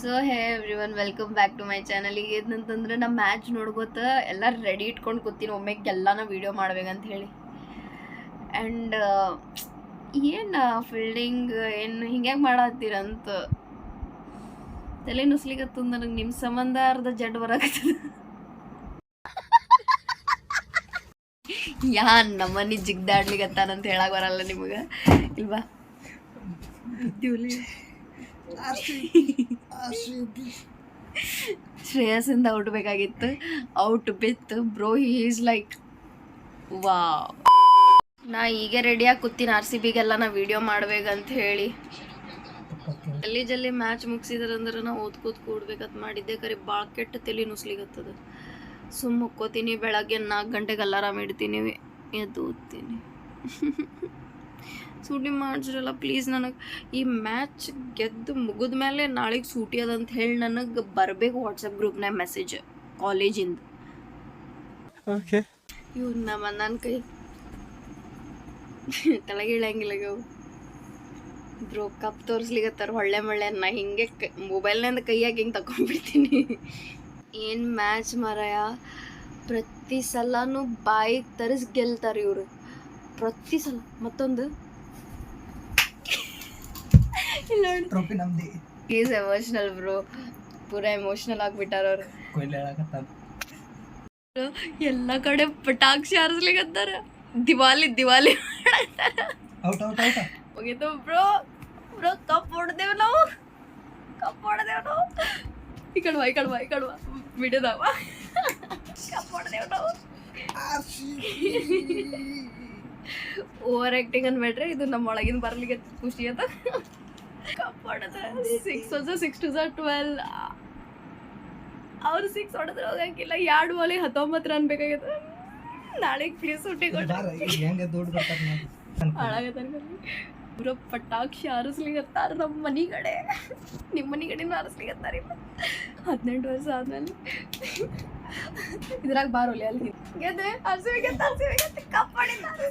So hey everyone welcome back to my channel. ಈಗ ಏನಂತಂದ್ರೆ ನಮ್ಮ ಮ್ಯಾಚ್ ನೋಡ್ಕೋತ ಎಲ್ಲ ರೆಡಿ ಇಟ್ಕೊಂಡು ಕೂತೀನಿ ಒಮ್ಮೆಗೆ ಎಲ್ಲಾನ ವೀಡಿಯೋ ಮಾಡ್ಬೇಕಂತ ಹೇಳಿ. ಆ್ಯಂಡ್ ಏನು ಫೀಲ್ಡಿಂಗ್ ಏನು ಹಿಂಗ್ಯಾಕೆ ಮಾಡತ್ತೀರಂತ ತಲೆ ನುಸ್ಲಿಕತ್ತದ ನನಗೆ. ನಿಮ್ಮ ಸಂಬಂಧ ಅರ್ಧ ಜಡ್ ಬರಾಕತ್ತದ. ಯಾನ್ ನಮ್ಮನಿ ಜಿಗ್ದಾಡ್ಲಿಕತ್ತಾನಂತ ಹೇಳಕ್ ಬರಲ್ಲ ನಿಮಗೆ ಇಲ್ವಾ? ಶ್ರೇಯಸ್ಸಿಂದ ಔಟ್ ಬೇಕಾಗಿತ್ತು, ಔಟ್ ಬಿತ್ತು bro. He is like wow. ನಾ ಈಗ ರೆಡಿಯಾಗಿ ಕೂತೀನಿ RCBಗೆಲ್ಲ ನಾ ವಿಡಿಯೋ ಮಾಡ್ಬೇಕಂತ ಹೇಳಿ. ಜಲ್ದಿ ಮ್ಯಾಚ್ ಮುಗಿಸಿದ್ರಂದ್ರೆ ನಾ ಓದ್ಕೋತ ಕೂಡ್ಬೇಕಂತ ಮಾಡಿದ್ದೆ. ಕರೆ ಭಾಳ ಕೆಟ್ಟ ತಲೆ ನುಸ್ಲಿಕತ್ತದ. ಸುಮ್ಮ ಮುಕ್ಕೋತೀನಿ, ಬೆಳಗ್ಗೆ 4 ಗಂಟೆಗೆ ಅಲಾರಾಮ್ ಇಡ್ತೀನಿ, ಎದ್ದು ಓದ್ತೀನಿ. ಸೂಟಿ ಮಾಡಿಸ್ರಲ್ಲ ಪ್ಲೀಸ್. ನನಗೆ ಈ ಮ್ಯಾಚ್ ಗೆದ್ದು ಮುಗಿದ ಮೇಲೆ ನಾಳೆಗೆ ಸೂಟಿ ಅದಂತ ಹೇಳಿ ನನಗೆ ಬರಬೇಕು ವಾಟ್ಸಪ್ ಗ್ರೂಪ್ನಾಗ ಮೆಸೇಜ್ ಕಾಲೇಜಿಂದ. ಇವ್ರು ನನ್ನ ಕೈ ತಲೆಗಿಳಂಗಿಲ್ಲ ಬ್ರೋ. ಕಪ್ ತೋರಿಸ್ಲಿಕತ್ತಾರ ಒಳ್ಳೆ ಮಳ್ಳೆ. ನಾ ಹಿಂಗೆ ಮೊಬೈಲ್ನಿಂದ ಕೈಯಾಗಿ ಹಿಂಗೆ ತಗೊಂಡ್ಬಿಡ್ತೀನಿ. ಏನು ಮ್ಯಾಚ್ ಮಾರಾಯ, ಪ್ರತಿ ಸಲನೂ ಬಾಯಿಗೆ ತರಿಸಿ ಗೆಲ್ತಾರೆ ಇವರು, ಪ್ರತಿ ಸಲ. ಮತ್ತೊಂದು ಈಸ್ ಎಮೋಷನಲ್ ಬ್ರೋ, ಪೂರಾ ಎಮೋಷನಲ್ ಆಗ್ಬಿಟ್ಟಾರ ಅವ್ರು. ಎಲ್ಲ ಕಡೆ ಪಟಾಕ್ಷಿ ಹಾರಿಸ್ಲಿಕತ್ತಾರ, ದಿವಾಲಿ ದಿವಾಲಿ ಹೋಗಿತ್ತು ಬ್ರೋ. ಬ್ರೋ ಕಪ್ ಹೊಡೆದೇವ್ ನಾವು, ಕಪ್ ಹೊಡೆದೇವ್ ನಾವು. ಈ ಕಡ್ವಾ ಈ ಕಡ್ವಾ ಈ ಕಡ್ವಾ ಬಿಡದವ, ಕಪ್ ಹೊಡೆದೇವ್ ನಾವು. ಓವರ್ ಆ್ಯಕ್ಟಿಂಗ್ ಅನ್ಬೇಡ್ರಿ, ಇದು ನಮ್ಮ ಒಳಗಿನ ಬರ್ಲಿಕ್ಕೆ ಖುಷಿ ಅಂತ. ಕಪ್ ಹೊಡೆದ 6 2 12. ಅವ್ರು 6 ಹೊಡೆದ್ರೆ ಹೋಗಂಗಿಲ್ಲ, 2 ಬಾಲಿಗೆ 19 ರನ್ ಬೇಕಾಗಿತ್ತು. ನಾಳೆಗೆ ಪ್ಲೀಸ್ ಸೂಟಿ ಕೊಟ್ಟು ಪೂರ ಪಟಾಕ್ಷಿ ಹಾರಿಸ್ಲಿಕತ್ತಾರ ನಮ್ಮ ಮನೆ ಕಡೆ. ನಿಮ್ಮ ಮನೆ ಕಡೆನೂ ಹಾರಿಸ್ಲಿಕತ್ತಾರಿಲ್ಲ. 18 ವರ್ಷ ಆದ್ಮೇಲೆ ಇದ್ರಾಗ ಬಾರೋಲಿ ಅಲ್ಲಿ ಗೆದ್ದೆ RCB ಕಪ್ ಮಾಡಿದ್ದಾರೆ.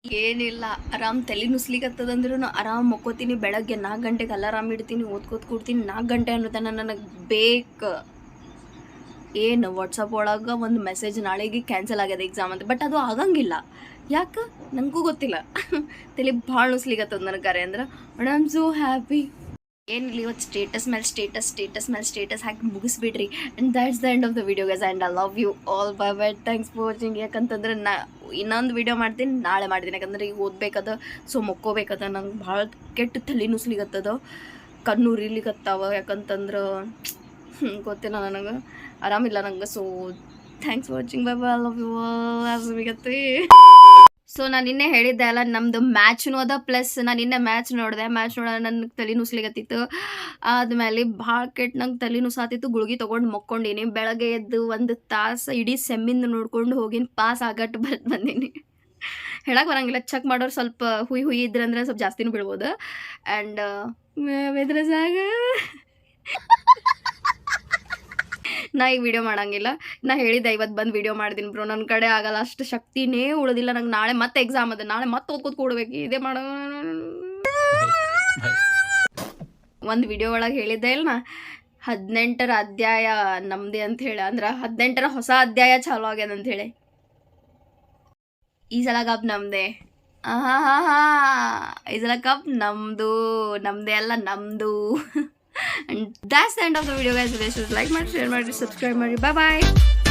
ಏನಿಲ್ಲ, ಆರಾಮ್ ತಲೆ ನುಸ್ಲಿಕತ್ತದಂದ್ರೂ ಆರಾಮ್ ಮಕ್ಕೋತೀನಿ. ಬೆಳಗ್ಗೆ 4 ಗಂಟೆಗೆ ಅಲಾರಾಮ್ ಇಡ್ತೀನಿ, ಓದ್ಕೋತ ಕೂಡ್ತೀನಿ. 4 ಗಂಟೆ ಅನ್ನೋತನ ನನಗೆ ಬೇಕು. ಏನು ವಾಟ್ಸಪ್ ಒಳಗೆ ಒಂದು ಮೆಸೇಜ್ ನಾಳೆಗೆ ಕ್ಯಾನ್ಸಲ್ ಆಗ್ಯದ ಎಕ್ಸಾಮ್ ಅಂತ, ಬಟ್ ಅದು ಆಗಂಗಿಲ್ಲ. ಯಾಕೆ ನನಗೂ ಗೊತ್ತಿಲ್ಲ. ತಲೆ ಭಾಳ ನುಸ್ಲಿಕತ್ತದ ನನಗೆ. ಕರೆ ಅಂದ್ರೆ but I am so happy. ಏನಿಲ್ಲ, ಇವತ್ತು ಸ್ಟೇಟಸ್ ಮೇಲೆ ಸ್ಟೇಟಸ್ ಹಾಕಿ ಮುಗಿಸ್ಬಿಡ್ರಿ. And that's the end of the video guys. And I love you all. Bye bye, thanks for watching. ಯಾಕಂತಂದ್ರೆ ನಾ ಇನ್ನೊಂದು ವಿಡಿಯೋ ಮಾಡ್ತೀನಿ, ನಾಳೆ ಮಾಡ್ತೀನಿ. ಯಾಕಂದ್ರೆ ಈಗ ಓದ್ಬೇಕದ, ಸೊ ಮಕ್ಕೋಬೇಕದ. ನಂಗೆ ಭಾಳ ಕೆಟ್ಟ ತಲೆ ನುಸ್ಲಿಕತ್ತದ, ಕಣ್ಣು ಉರಿಲಿಕತ್ತಾವ. ಯಾಕಂತಂದ್ರೆ ಗೊತ್ತಿಲ್ಲ ನನಗೆ, ಆರಾಮಿಲ್ಲ ನಂಗೆ. So thanks for watching. Bye bye, I love you all. So ನಾನು ನಿನ್ನೆ ಹೇಳಿದ್ದೆ ಅಲ್ಲ, ನಮ್ಮದು ಮ್ಯಾಚ್ನೂ ಅದ, ಪ್ಲಸ್ ನಾನು ನಿನ್ನೆ ಮ್ಯಾಚ್ ನೋಡಿದೆ. ಮ್ಯಾಚ್ ನೋಡೋಣ ನನಗೆ ತಲೆ ನುಸ್ಲಿಕತ್ತಿತ್ತು. ಆದಮೇಲೆ ಭಾಳ ಕೆಟ್ಟ ನಂಗೆ ತಲೆ ನುಸಾತಿತ್ತು. ಗುಳ್ಗಿ ತೊಗೊಂಡು ಮಕ್ಕೊಂಡೀನಿ. ಬೆಳಗ್ಗೆ ಎದ್ದು 1 ತಾಸು ಇಡೀ ಸೆಮ್ಮಿಂದ ನೋಡ್ಕೊಂಡು ಹೋಗಿನಿ, ಪಾಸ್ ಆಗಟ್ಟು ಬಂದೀನಿ. ಹೇಳಕ್ಕೆ ಬರೋಂಗಿಲ್ಲ, ಚೆಕ್ ಮಾಡೋರು ಸ್ವಲ್ಪ ಹುಯಿ ಇದ್ರಂದ್ರೆ ಸ್ವಲ್ಪ ಜಾಸ್ತಿನೂ ಬಿಡ್ಬೋದು. ಆ್ಯಂಡ್ ವೆದ್ರಸಾಗ ನಾ ಈಗ ವಿಡಿಯೋ ಮಾಡೋಂಗಿಲ್ಲ. ನಾ ಹೇಳಿದ್ದೆ ಇವತ್ತು ಬಂದು ವಿಡಿಯೋ ಮಾಡಿದ್ದೀನಿ ಬ್ರೋ, ನನ್ನ ಕಡೆ ಆಗಲ್ಲ, ಅಷ್ಟು ಶಕ್ತಿನೇ ಉಳಿದಿಲ್ಲ ನಂಗೆ. ನಾಳೆ ಮತ್ತೆ ಎಕ್ಸಾಮ್ ಅದ, ನಾಳೆ ಮತ್ತೆ ಓದ್ಕೋತ ಕೂಡ್ಬೇಕು. ಇದೇ ಮಾಡೋ ಒಂದು ವಿಡಿಯೋ ಒಳಗೆ ಹೇಳಿದ್ದೆ ಇಲ್ಲ ನಾ, 18ರ ಅಧ್ಯಾಯ ನಮ್ಮದೇ ಅಂತ ಹೇಳಿ. ಅಂದ್ರೆ 18ರ ಹೊಸ ಅಧ್ಯಾಯ ಚಾಲು ಆಗ್ಯದ ಅಂತ ಹೇಳಿ. ಈ ಸಲ ಕಪ್ ನಮ್ಮದೇ. ಈ ಸಲ ಕಪ್ ನಮ್ಮದೇ ಅಲ್ಲ, ನಮ್ಮದು. And that's the end of the video guys. Please like, share, subscribe. Bye bye.